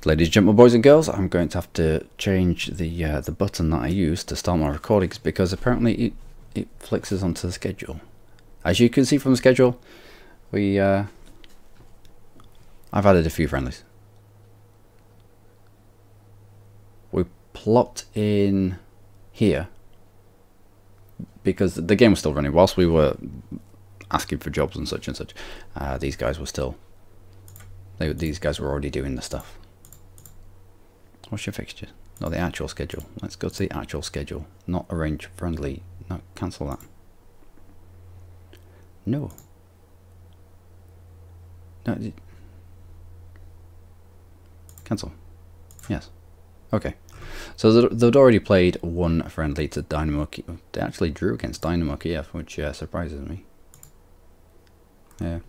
Ladies and gentlemen, boys and girls, I'm going to have to change the button that I use to start my recordings because apparently it flicks us onto the schedule. As you can see from the schedule, I've added a few friendlies. We plopped in here because the game was still running whilst we were asking for jobs and such and such. These guys were still these guys were already doing the stuff. What's your fixture? Not the actual schedule. Let's go to the actual schedule. Not arrange friendly. No, cancel that. No. No. Cancel. Yes. Okay. So they'd already played one friendly to Dynamo Kiev. They actually drew against Dynamo Kiev, which surprises me. Yeah.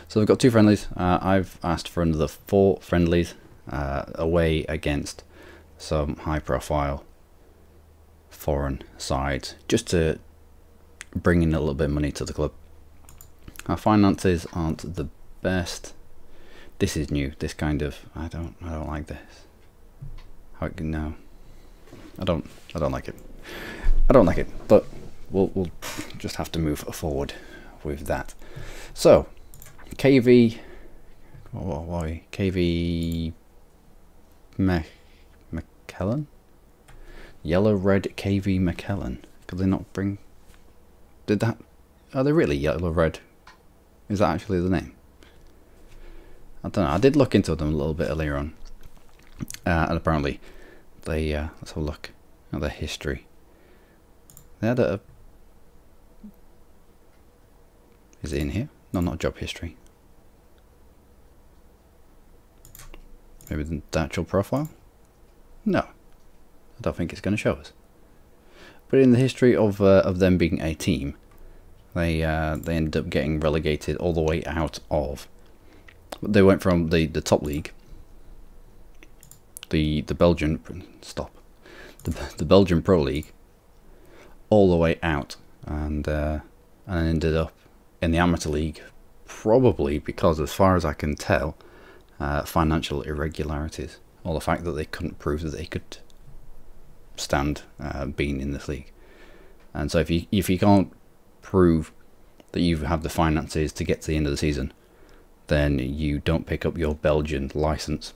So they've got two friendlies. I've asked for another 4 friendlies. Away against some high-profile foreign sides, just to bring in a little bit of money to the club. Our finances aren't the best. This is new. This kind of I don't like this. No, I don't like it. I don't like it. But we'll just have to move forward with that. So, KV. Why KV? Mechelen? Yellow red KV Mechelen. Could they not bring... Did that... Are they really yellow red? Is that actually the name? I don't know. I did look into them a little bit earlier on. And apparently they... let's have a look at their history. They had a... Is it in here? No, not job history. Maybe the actual profile? No, I don't think it's going to show us. But in the history of them being a team, they ended up getting relegated all the way out of. They went from the top league, the Belgian the Belgian Pro League, all the way out, and ended up in the amateur league, probably because, as far as I can tell, financial irregularities, or the fact that they couldn't prove that they could stand being in this league. And so if you can't prove that you have the finances to get to the end of the season, then you don't pick up your Belgian license,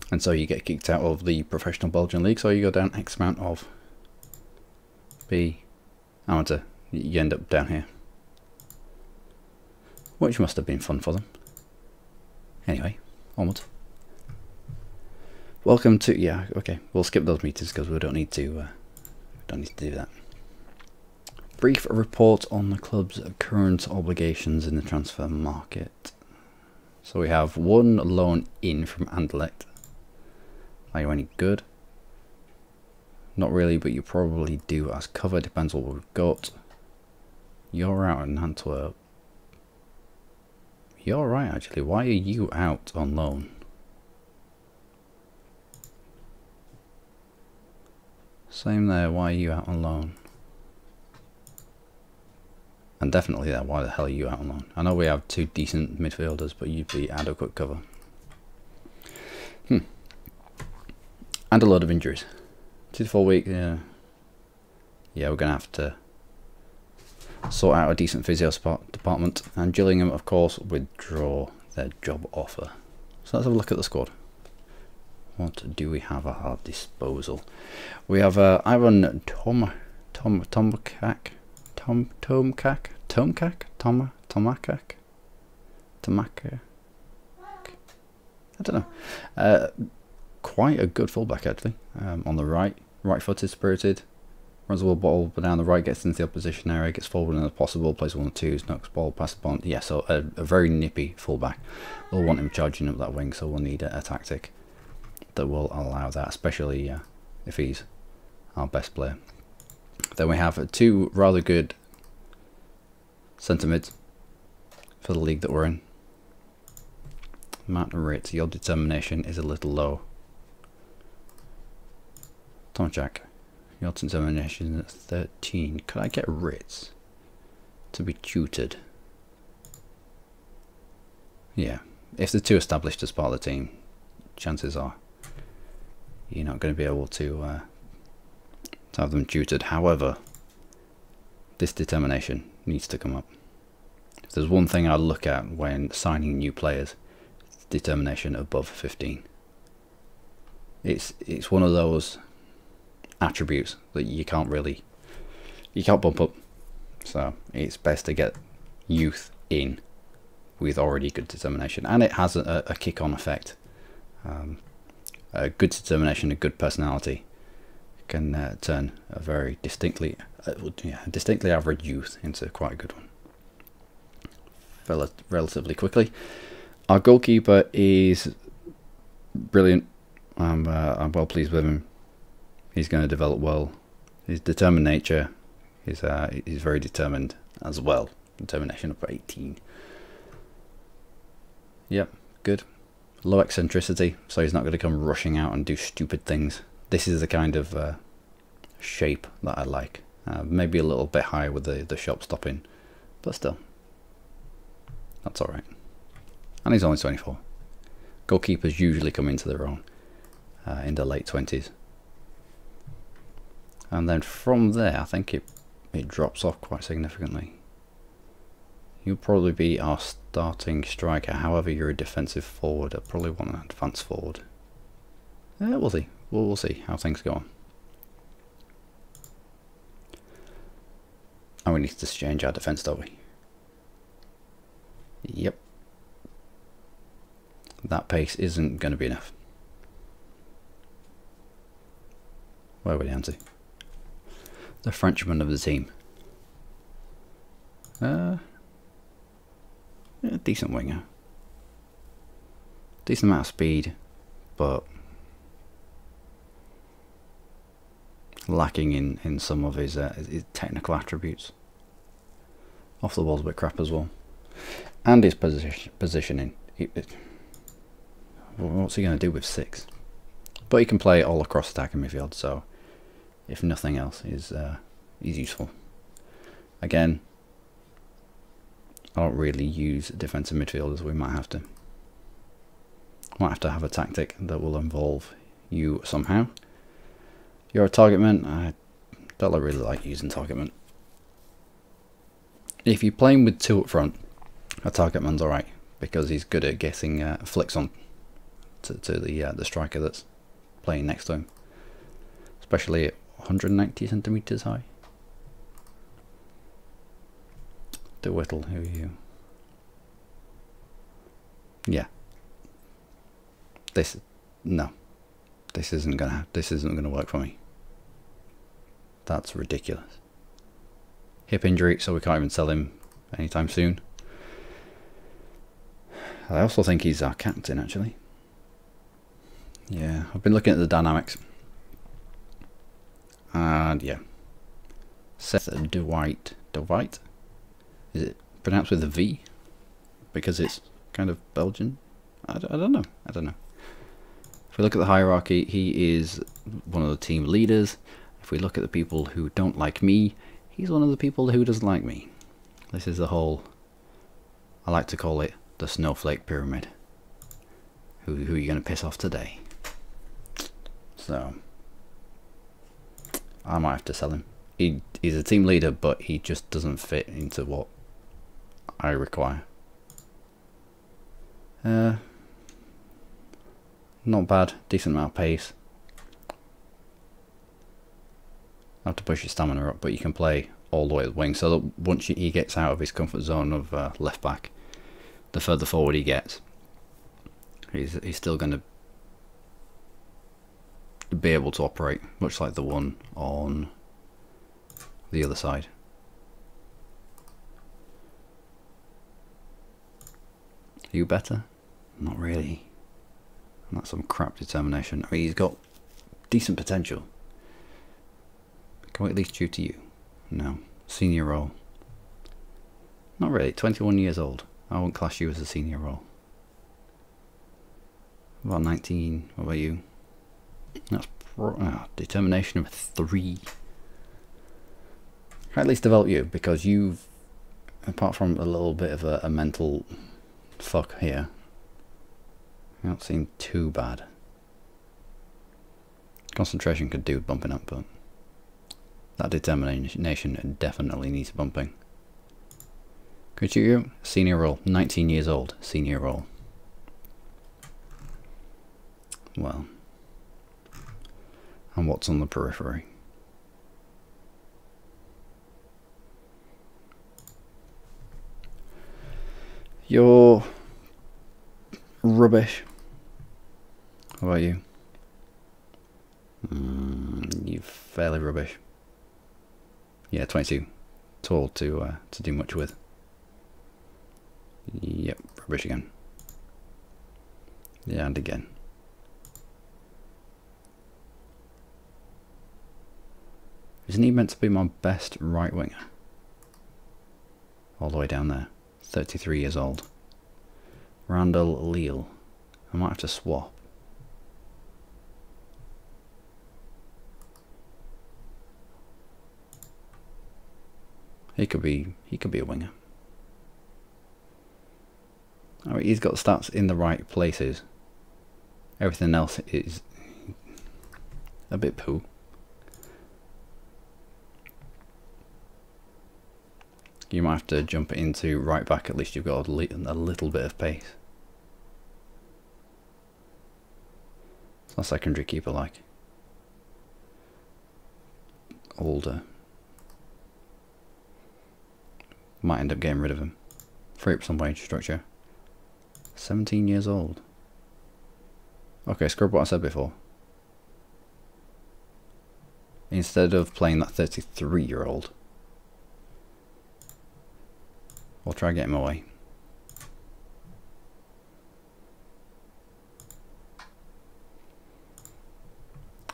and so you get kicked out of the professional Belgian league. So you go down X amount of B amateur, you end up down here, which must have been fun for them. Anyway, onward. Welcome to... Yeah, okay, we'll skip those meetings because we don't need to do that. Brief report on the club's current obligations in the transfer market. So we have one loan in from Anderlecht. Are you any good? Not really, but you probably do as cover. Depends what we've got. You're out in Antwerp. You're right, actually. Why are you out on loan? Same there. Why are you out on loan? And definitely there. Why the hell are you out on loan? I know we have 2 decent midfielders, but you'd be adequate cover. And a load of injuries. 2 to 4 weeks. Yeah. Yeah, we're gonna have to sort out a decent physio department, and Gillingham, of course, withdraw their job offer. So let's have a look at the squad. What do we have at our disposal? We have Ivan Tomakak. I don't know. Quite a good fullback, actually. On the right-footed, spirited. Runs the ball down the right, gets into the opposition area, gets forward when possible, plays 1-2s, knocks ball, pass the ball. Yeah, so a very nippy fullback. We'll want him charging up that wing, so we'll need a tactic that will allow that, especially if he's our best player. Then we have 2 rather good centre mids for the league that we're in. Matt and Ritz, your determination is a little low. Tomczak, your determination is 13. Could I get Ritz to be tutored? Yeah, if they're too established as part of the team, chances are you're not going to be able to have them tutored. However, this determination needs to come up. If there's one thing I look at when signing new players, it's determination above 15. It's one of those attributes that you can't bump up. So it's best to get youth in with already good determination, and it has a kick-on effect. A good determination, a good personality can turn a very distinctly average youth into quite a good one relatively quickly. Our goalkeeper is brilliant. I'm well pleased with him. He's going to develop well. His determined nature is he's very determined as well. Determination up at 18. Yep, good. Low eccentricity, so he's not going to come rushing out and do stupid things. This is the kind of shape that I like. Maybe a little bit higher with the shop stopping, but still, that's alright. And he's only 24. Goalkeepers usually come into their own in the late 20s. And then from there, I think it drops off quite significantly. You'll probably be our starting striker. However, you're a defensive forward. I probably want an advanced forward. We'll see. We'll see how things go on. And we need to change our defence, don't we? Yep. That pace isn't going to be enough. Where were the answer? The Frenchman of the team. Yeah, decent winger. Decent amount of speed, but lacking in some of his technical attributes. Off the ball's a bit crap as well. And his positioning. What's he going to do with 6? But he can play all across attacking midfield, so if nothing else, he's useful. Again, I don't really use defensive midfielders. We might have to. Have a tactic that will involve you somehow. You're a target man. I don't really like using target man. If you're playing with 2 up front, a target man's alright because he's good at getting flicks on to the striker that's playing next to him, especially at 190 centimeters high. De Whittle, who are you? Yeah. This isn't gonna work for me. That's ridiculous. Hip injury, so we can't even sell him anytime soon. I also think he's our captain, actually. Yeah, I've been looking at the dynamics. And yeah. Seth Dwight. Dwight? Is it pronounced with a V? Because it's kind of Belgian? I don't know. I don't know. If we look at the hierarchy, he is one of the team leaders. If we look at the people who don't like me, he's one of the people who doesn't like me. This is the whole, I like to call it the snowflake pyramid. Who are you going to piss off today? So, I might have to sell him. He's a team leader, but he just doesn't fit into what I require. Not bad, decent amount of pace. I have to push his stamina up, but you can play all the way at the wing, so that once he gets out of his comfort zone of left back, the further forward he gets, he's still going to be able to operate, much like the one on the other side. Are you better? Not really. That's some crap determination. I mean, he's got decent potential. Can we at least tutor you? No. Senior role. Not really. 21 years old. I won't class you as a senior role. About 19. What about you? That's determination of 3. At least develop you, because you've, apart from a little bit of a mental fuck here, Don't seem too bad. Concentration could do bumping up, but that determination definitely needs bumping. Could you? Senior role. 19 years old. Senior role. Well. And what's on the periphery? You're rubbish. How about you? You're fairly rubbish. Yeah, 22. Tall to do much with. Yep, rubbish again. Yeah, and again. Isn't he meant to be my best right winger? All the way down there. 33 years old. Randall Leal. I might have to swap. He could be a winger. I mean, he's got stats in the right places. Everything else is a bit poo. You might have to jump into right back. At least you've got a little bit of pace. It's not secondary keeper like. Older. Might end up getting rid of him. Free up some wage structure. 17 years old. Okay, scrub what I said before. Instead of playing that 33-year-old, we'll try to get him away.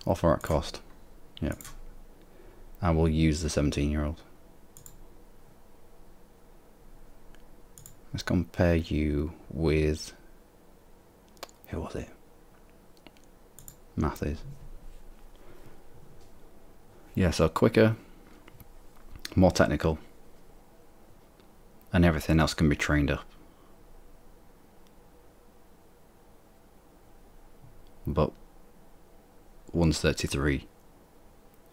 Offer at cost. Yep. And we'll use the 17-year-old. Let's compare you with... who was it? Matthews. Yeah, so quicker, more technical, and everything else can be trained up. But one's 33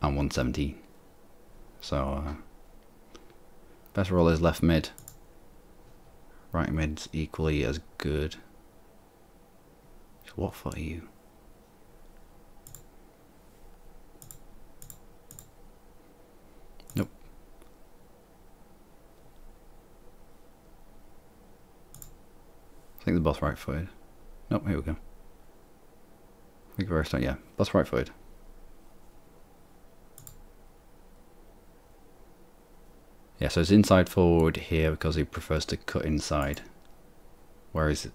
and 117. So best role is left mid. Right mid's equally as good. So what foot are you? Nope. I think they're both right footed. Nope, here we go. I think we're yeah, both right footed. Yeah, so it's inside forward here because he prefers to cut inside, whereas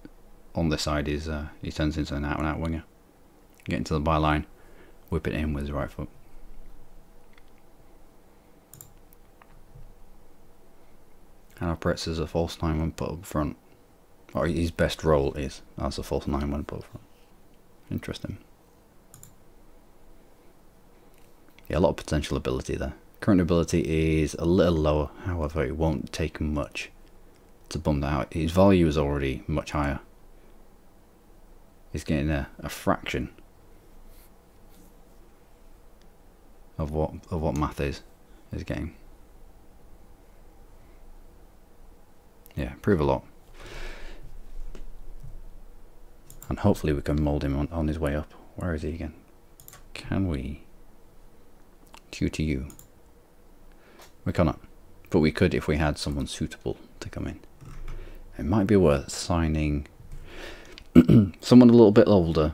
on this side is he turns into an out and out winger. Get into the byline, whip it in with his right foot. And operates as a false 9 when put up front, or his best role is as a false 9 when put up front. Interesting. Yeah, a lot of potential ability there. Current ability is a little lower, however it won't take much to bump that out. His value is already much higher. He's getting a fraction of what math is getting. Yeah, improve a lot. And hopefully we can mould him on his way up. Where is he again? Can we? To you. We cannot, but we could if we had someone suitable to come in. It might be worth signing someone a little bit older,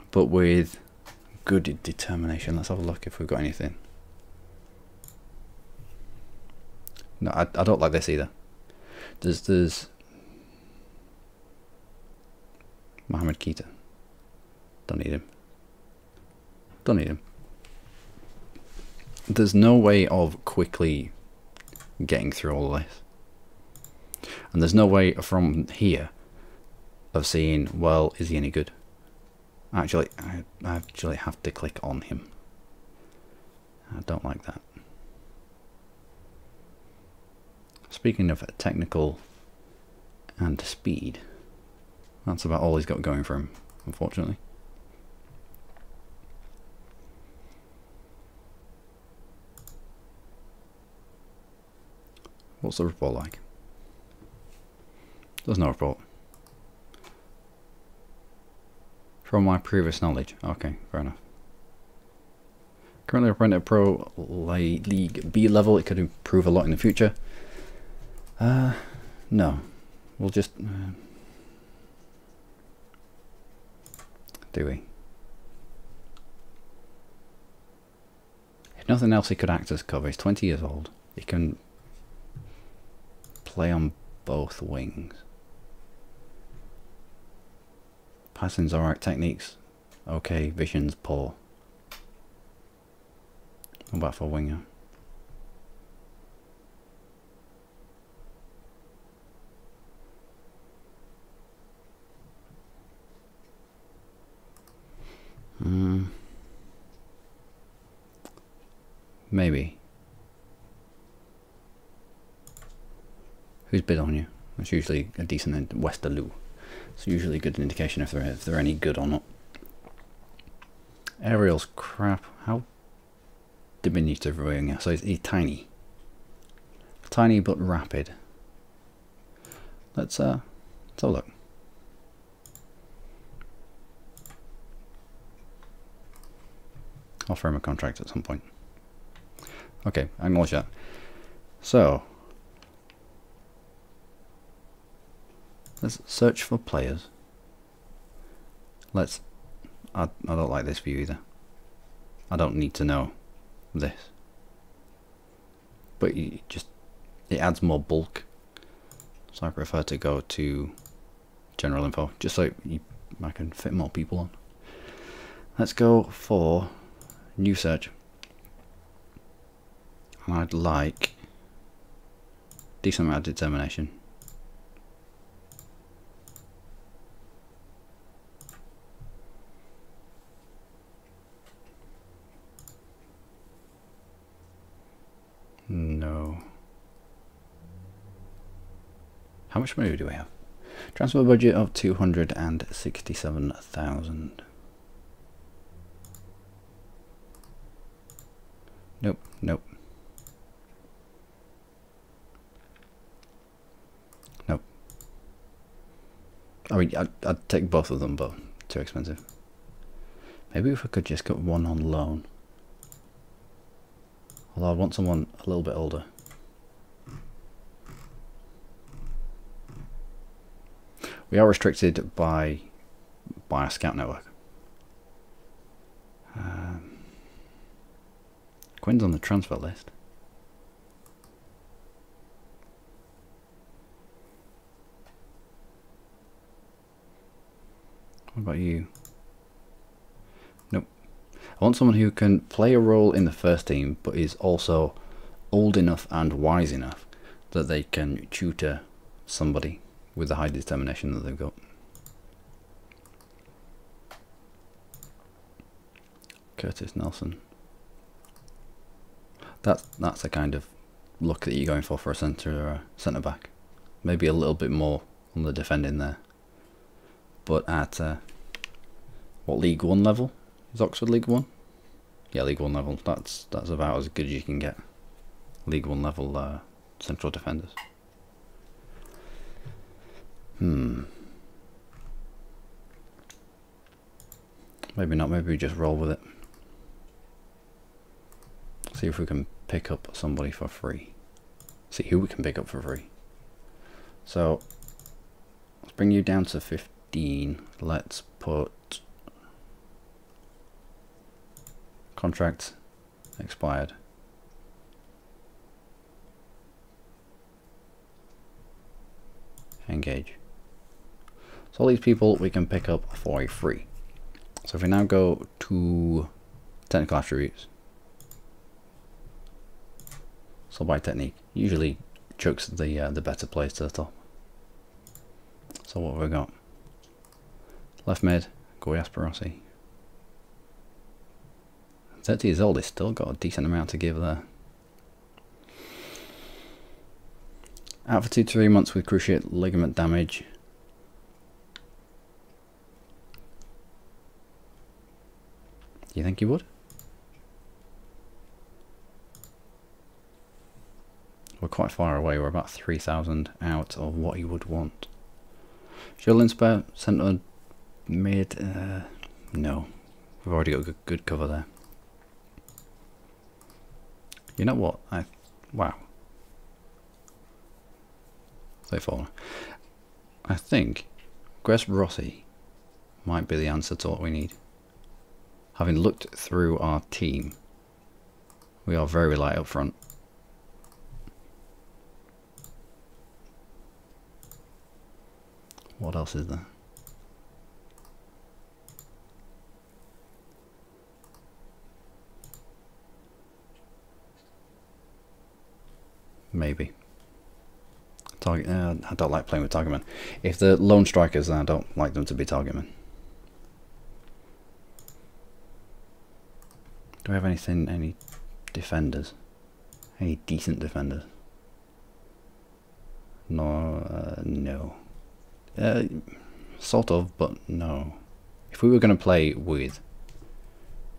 but with good determination. Let's have a look if we've got anything. No, I don't like this either. There's Mohamed Keita. Don't need him. Don't need him. There's no way of quickly getting through all of this. And there's no way from here of seeing, well, is he any good? Actually, I actually have to click on him. I don't like that. Speaking of technical and speed, That's about all he's got going for him, unfortunately. What's the report like? There's no report. From my previous knowledge. Okay, fair enough. Currently operating at Pro League B level. It could improve a lot in the future. No. We'll just... do we? If nothing else, he could act as cover. He's 20 years old. He can play on both wings. Passing's alright, techniques okay, vision's poor. What about for winger? Maybe. Who's bid on you? That's usually a decent Westerloo. It's usually a good indication if they're any good or not. Aerial's crap. How diminutive winger? So he's tiny. Tiny but rapid. Let's have a look. Offer him a contract at some point. Okay, I acknowledge that. So let's search for players. I don't like this view either. I don't need to know this. But it adds more bulk. So I prefer to go to general info, just so I can fit more people on. Let's go for new search. And I'd like decent amount of determination. No. How much money do we have? Transfer budget of 267,000. Nope, nope. Nope. I mean, I'd take both of them, but too expensive. Maybe if I could just get one on loan. Although I want someone a little bit older. We are restricted by a scout network. Quinn's on the transfer list. What about you? Nope. I want someone who can play a role in the first team, but is also old enough and wise enough that they can tutor somebody with the high determination that they've got. Curtis Nelson. That's the kind of look that you're going for a centre back. Maybe a little bit more on the defending there. But at what, League 1 level? Is Oxford League 1? Yeah, League 1 level. That's about as good as you can get. League 1 level central defenders. Maybe not. Maybe we just roll with it. See if we can pick up somebody for free. See who we can pick up for free. So let's bring you down to 15. Let's put contract expired. Engage. So all these people we can pick up for a free. So if we now go to technical attributes, so by technique, usually chucks the better players to the top. So what have we got? Left mid, Goyas Barossi. 30 years old, he's still got a decent amount to give there. Out for 2 to 3 months with cruciate ligament damage. You think he would? We're quite far away. We're about 3,000 out of what he would want. Shielding spare, centre, mid. No, we've already got good cover there. You know what? Wow. They fall. I think Gress Rossi might be the answer to what we need. Having looked through our team, we are very light up front. What else is there? Maybe. Target. I don't like playing with target men. If they're lone strikers, then I don't like them to be target men. Do we have anything? Any defenders? Any decent defenders? No. No. Sort of, but no. If we were going to play with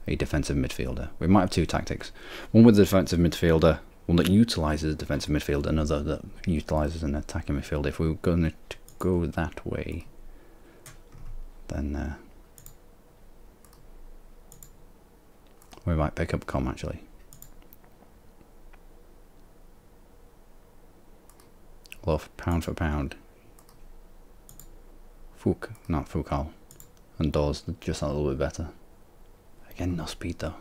a defensive midfielder, we might have two tactics. One with the defensive midfielder, one that utilises defensive midfield, another that utilises an attacking midfield. If we were going to go that way, then we might pick up Com actually. Love, pound for pound. Not Foucault. And Dawes, just a little bit better. Again, no speed though.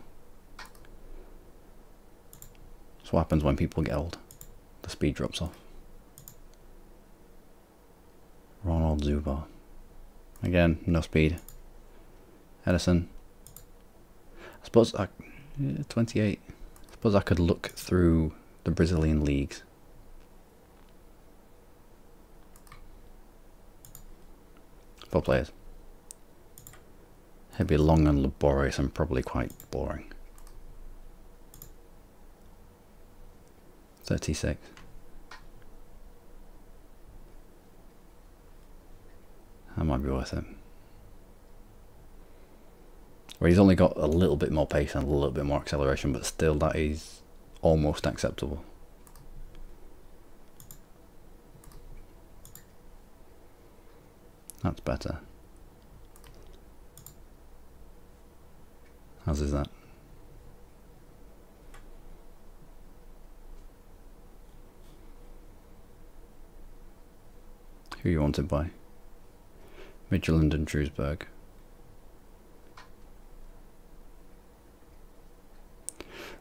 That's what happens when people get old. The speed drops off. Ronald Zubo. Again, no speed. Edison. I suppose 28. I suppose I could look through the Brazilian leagues. For players. It'd be long and laborious and probably quite boring. 36. That might be worth it. Well, he's only got a little bit more pace and a little bit more acceleration, but still that is almost acceptable. That's better. How's is that? Who you wanted by? Mechelen and Shrewsbury.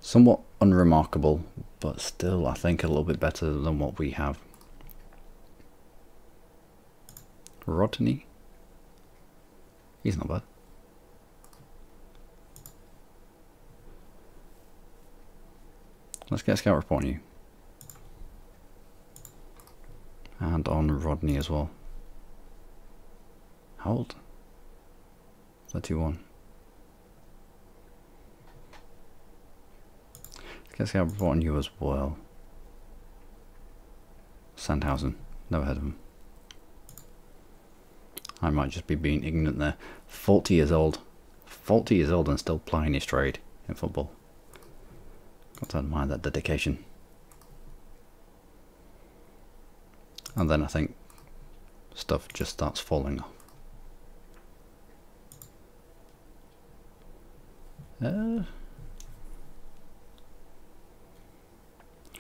Somewhat unremarkable, but still I think a little bit better than what we have. Rodney? He's not bad. Let's get a scout report on you. And on Rodney as well. How old? 31. Let's get a scout report on you as well. Sandhausen. Never heard of him. I might just be being ignorant there. 40 years old. 40 years old and still plying his trade in football. Got to admire that dedication. And then I think stuff just starts falling off.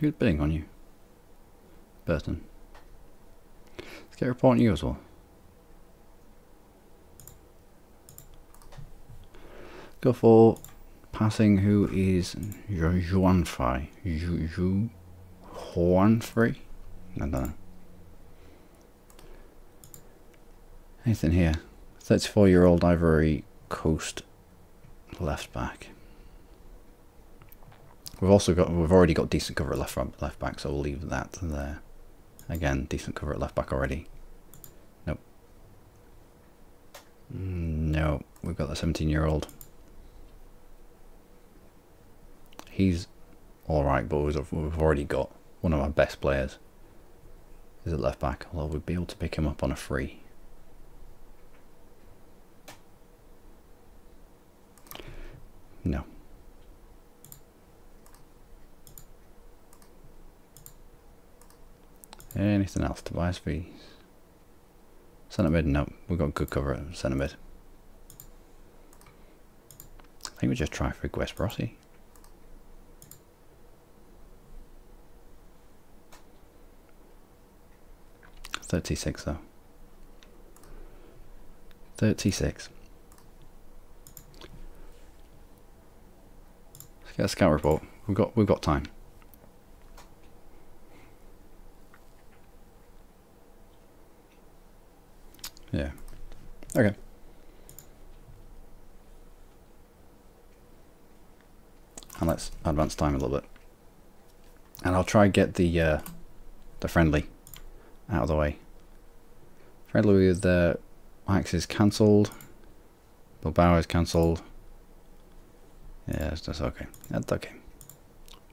Who's bidding on you? Burton. Let's get a report on you as well. Go for passing, who is Juanfrey. Juanfrey? I don't know. Anything here? 34-year-old Ivory Coast left back. We've already got decent cover at left back, so we'll leave that there. Again, decent cover at left back already. Nope. No, we've got the 17-year-old. He's alright, but we've already got one of our best players is at left back, although we'd be able to pick him up on a free. Anything else? Tobias V. Centre mid? No, we've got good cover at centre mid. I think we just try for Guesperossi. $36 though. 36. Let's get a scout report. We've got time. Yeah. Okay. And let's advance time a little bit. And I'll try and get the friendly out of the way. Friendly with Ajax is cancelled. Bilbao is cancelled. Yeah, that's okay. That's okay.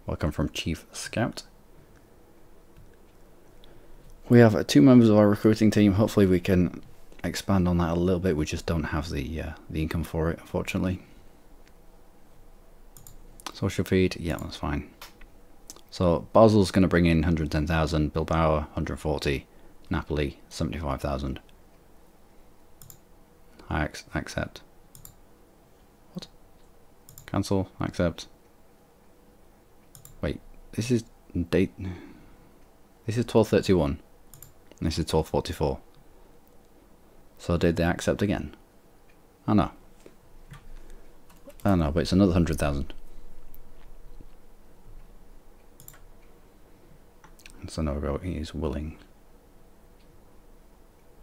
Welcome from Chief Scout. We have 2 members of our recruiting team. Hopefully we can expand on that a little bit. We just don't have the income for it, unfortunately. Social feed, yeah, that's fine. So Basel's going to bring in 110,000, Bilbao 140, Napoli 75,000. I accept. What? Cancel, accept. Wait, this is date. This is 1231. This is 1244. So did they accept again? Oh no. Oh no, but it's another 100,000. So no, he is willing.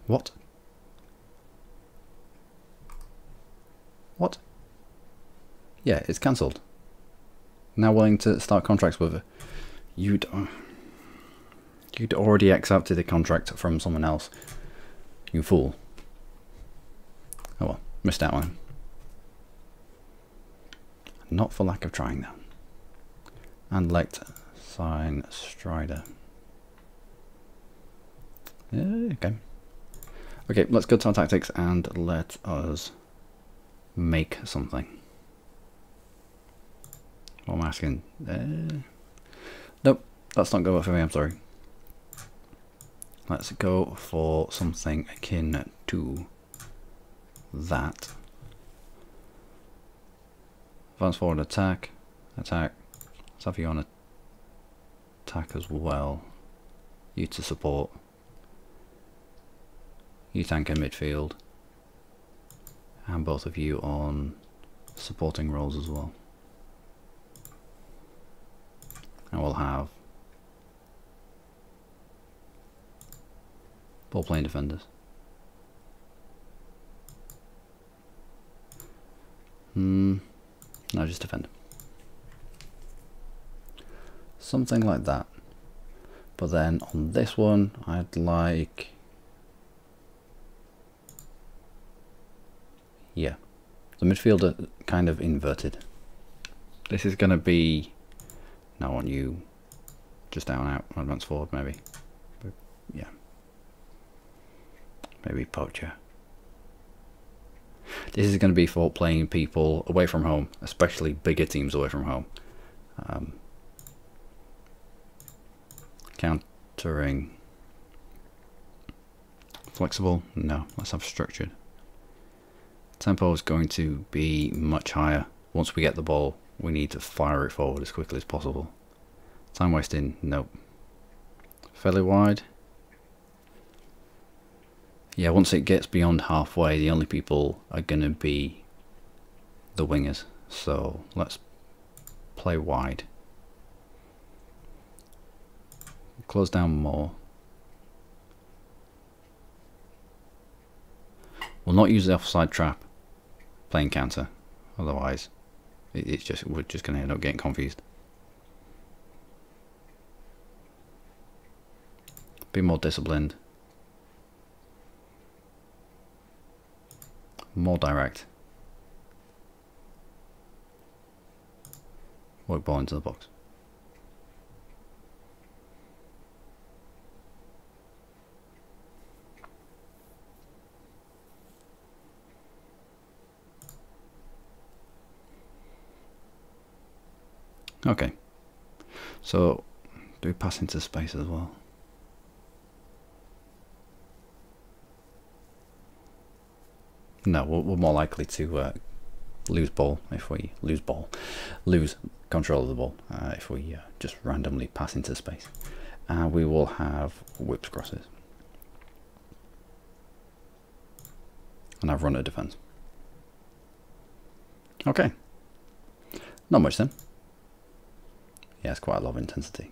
What? What? Yeah, it's cancelled. Now willing to start contracts with her. You'd already accepted a contract from someone else. You fool. Oh well, missed out one. Not for lack of trying though. And let sign Strider. Yeah, okay. Okay, let's go to our tactics and let us make something. What am I asking? Nope, that's not good for me, I'm sorry. Let's go for something akin to that. Advance forward, attack. Let's have you on attack as well. You to support. You tank in midfield. And both of you on supporting roles as well. And we'll have ball playing defenders. No, just defend. Something like that. But then on this one, I'd like... yeah, the midfielder kind of inverted. This is going to be... no, on you. Just down out, advance forward maybe. But yeah. Maybe poacher. This is going to be for playing people away from home, especially bigger teams away from home. Countering. Flexible? No, let's have structured. Tempo is going to be much higher. Once we get the ball, we need to fire it forward as quickly as possible. Time wasting? Nope. Fairly wide? Yeah, once it gets beyond halfway, the only people are going to be the wingers. So let's play wide. Close down more. We'll not use the offside trap playing counter, otherwise we're just going to end up getting confused. Be more disciplined. More direct. Work ball into the box. Okay. So do we pass into space as well? No, we're more likely to lose control of the ball if we just randomly pass into space. And we will have whips crosses. And I've run a defense. Okay. Not much then. Yeah, it's quite a lot of intensity.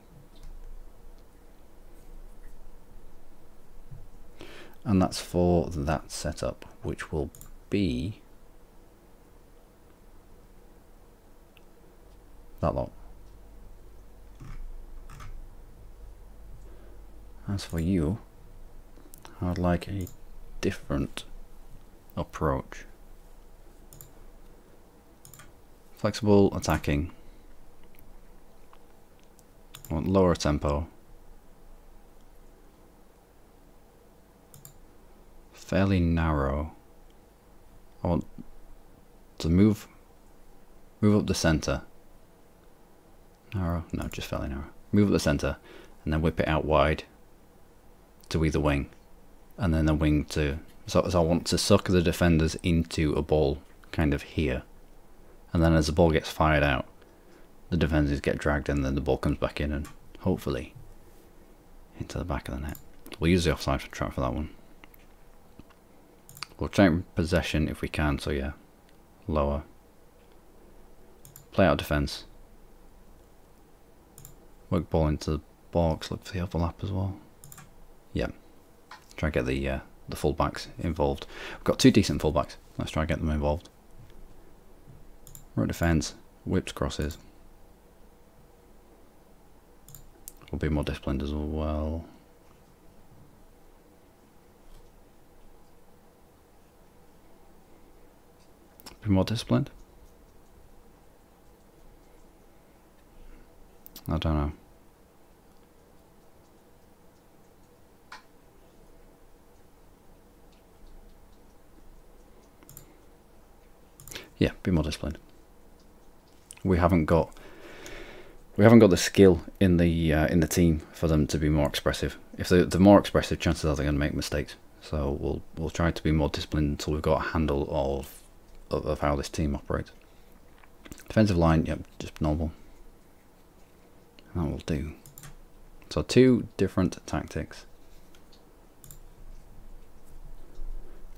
And that's for that setup, which will be that lot. As for you, I'd like a different approach. Flexible attacking. I want lower tempo. Fairly narrow. I want to move up the center. Narrow? No, just fairly narrow. Move up the center and then whip it out wide to either wing. And then the wing to... So I want to suck the defenders into a ball kind of here. And then as the ball gets fired out, the defenders get dragged and then the ball comes back in and hopefully into the back of the net. We'll use the offside trap for that one. We'll take possession if we can, so yeah, lower. Play out defence. Work ball into the box, look for the overlap as well. Yeah, try and get the fullbacks involved. We've got two decent fullbacks, let's try and get them involved. Right defence, whips crosses. We'll be more disciplined as well. Be more disciplined? I don't know. Yeah, be more disciplined. We haven't got the skill in the team for them to be more expressive. If they're more expressive, chances are they're going to make mistakes. So we'll try to be more disciplined until we've got a handle of how this team operates. Defensive line, yep, just normal. That will do. So two different tactics.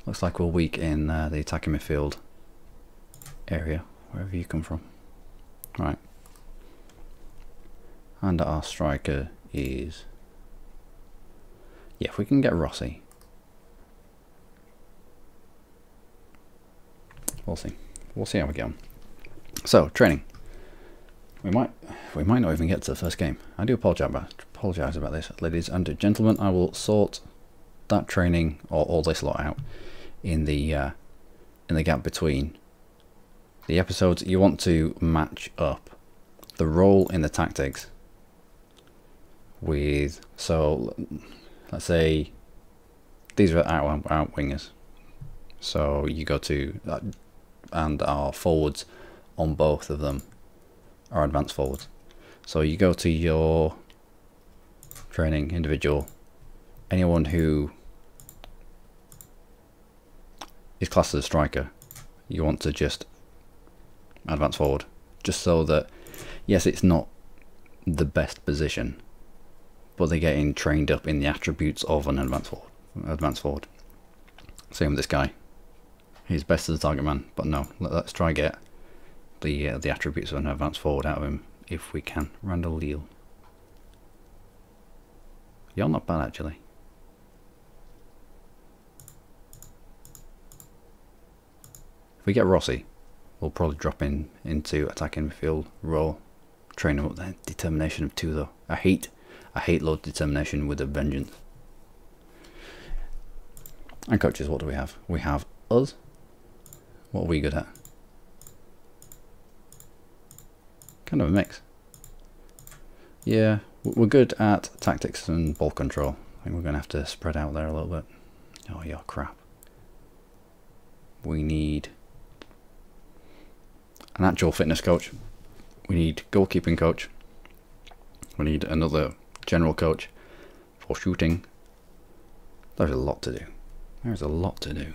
Looks like we're weak in the attacking midfield area, wherever you come from. Right. And our striker is... Yeah, if we can get Rossi. We'll see. We'll see how we get on. So, training. We might not even get to the first game. I do apologise about this, ladies and gentlemen. I will sort that training or all this lot out in the gap between the episodes. You want to match up the role in the tactics with, so let's say these are out wingers. So you go to and our forwards on both of them are advanced forwards. So you go to your training individual, anyone who is classed as a striker, you want to just advance forward, just so that, yes, it's not the best position, but they're getting trained up in the attributes of an advanced forward. Same with this guy. He's best as a target man, but no, let's try and get the attributes of an advanced forward out of him if we can. Randall Leal. You're not bad, actually. If we get Rossi, we'll probably drop into attacking midfield role. Train him up there. Determination of 2 though. I hate low determination with a vengeance. And coaches, what do we have? We have us. What are we good at? Kind of a mix. Yeah, we're good at tactics and ball control. I think we're going to have to spread out there a little bit. Oh, yeah, crap. We need an actual fitness coach. We need goalkeeping coach. We need another general coach for shooting. There's a lot to do. There's a lot to do.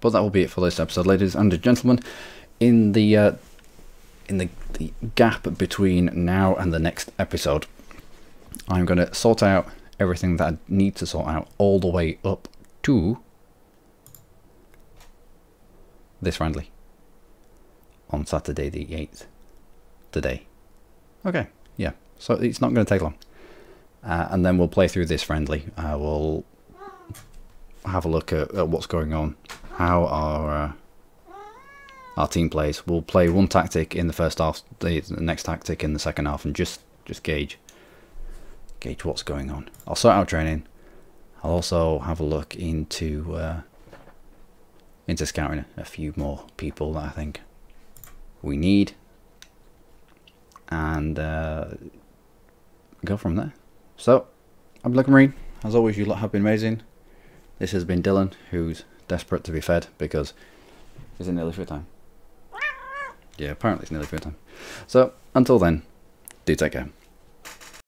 But that will be it for this episode, ladies and gentlemen. In the gap between now and the next episode, I'm going to sort out everything that I need to sort out all the way up to this friendly on Saturday the 8th. Today. Okay, yeah. So it's not going to take long. And then we'll play through this friendly. We'll have a look at what's going on, how our team plays. We'll play one tactic in the first half, the next tactic in the second half, and just gauge what's going on. I'll sort out training. I'll also have a look into scouting a few more people that I think we need, and go from there. So, I'm Luckymarine. As always, you lot have been amazing. This has been Dylan, who's desperate to be fed because is it nearly food time? Yeah, apparently it's nearly food time. So, until then, do take care.